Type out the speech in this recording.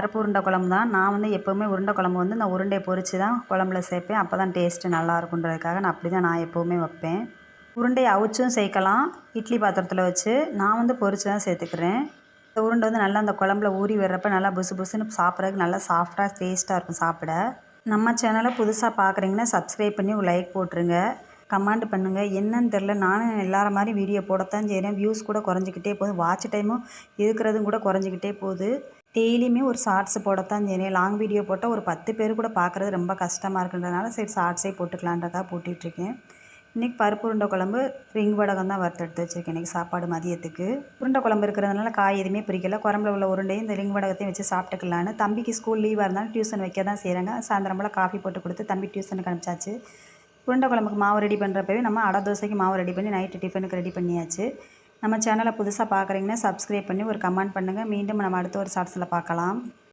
பருப்பு உருண்டை குழம்பு தான். நான் வந்து எப்போவுமே உருண்டை குழம்பு வந்து இந்த உருண்டையை பொரித்து தான் குழம்புல சேர்ப்பேன். அப்போ தான் டேஸ்ட்டு நல்லா இருக்குன்றதுக்காக நான் அப்படி தான் நான் எப்போவுமே வைப்பேன். உருண்டையை அவிச்சும் சேர்க்கலாம், இட்லி பாத்திரத்தில் வச்சு. நான் வந்து பொரித்து தான் சேர்த்துக்கிறேன். இந்த உருண்டை வந்து நல்லா அந்த குழம்புல ஊறி வர்றப்ப நல்லா புசு புசுன்னு சாப்பிட்றதுக்கு நல்லா சாஃப்டாக டேஸ்ட்டாக இருக்கும் சாப்பிட. நம்ம சேனலை புதுசாக பார்க்குறீங்கன்னா சப்ஸ்கிரைப் பண்ணி ஒரு லைக் போட்டுருங்க. கமெண்ட் பண்ணுங்கள். என்னன்னு தெரில, நானும் எல்லார மாதிரி வீடியோ போடத்தான் செய்கிறேன். வியூஸ் கூட குறைஞ்சிக்கிட்டே போகுது, வாட்ச் டைமும் இருக்கிறதும் கூட குறைஞ்சிக்கிட்டே போகுது. டெய்லியுமே ஒரு ஷார்ட்ஸ் போடத்தான் செய்கிறேன். லாங் வீடியோ போட்டால் ஒரு 10 பேர் கூட பார்க்குறது ரொம்ப கஷ்டமாக இருக்குன்றதுனால சரி ஷார்ட்ஸே போட்டுக்கலான்றக்காக போட்டுட்ருக்கேன். இன்றைக்கி பருப்பு உருண்டை குழம்பு, ரிங் வடகம் தான் வறுத்து எடுத்து வச்சுருக்கேன் இன்றைக்கி சாப்பாடு மதியத்துக்கு. உருண்டை குழம்பு இருக்கிறதுனால காய் எதுவுமே பிரிக்கல. குழம்புல உள்ள உருண்டையும் இந்த ரிங் வடகத்தையும் வச்சு சாப்பிட்டுக்கலான்னு. தம்பிக்கு ஸ்கூல் லீவாக இருந்தாலும் டியூஷன் வைக்க தான் செய்கிறாங்க. சாயந்தரம் போல் காஃபி போட்டு கொடுத்து தம்பி டியூஷனுக்கு அனுப்பிச்சாச்சு. உருண்டை குழம்புக்கு மாவு ரெடி பண்ணுறப்பவே நம்ம அடை தோசைக்கு மாவு ரெடி பண்ணி நைட்டு டிஃபனுக்கு ரெடி பண்ணியாச்சு. நம்ம சேனலை புதுசாக பார்க்குறீங்கன்னா சப்ஸ்கிரைப் பண்ணி ஒரு கமெண்ட் பண்ணுங்கள். மீண்டும் நம்ம அடுத்த ஒரு ஷார்ட்ஸில் பார்க்கலாம்.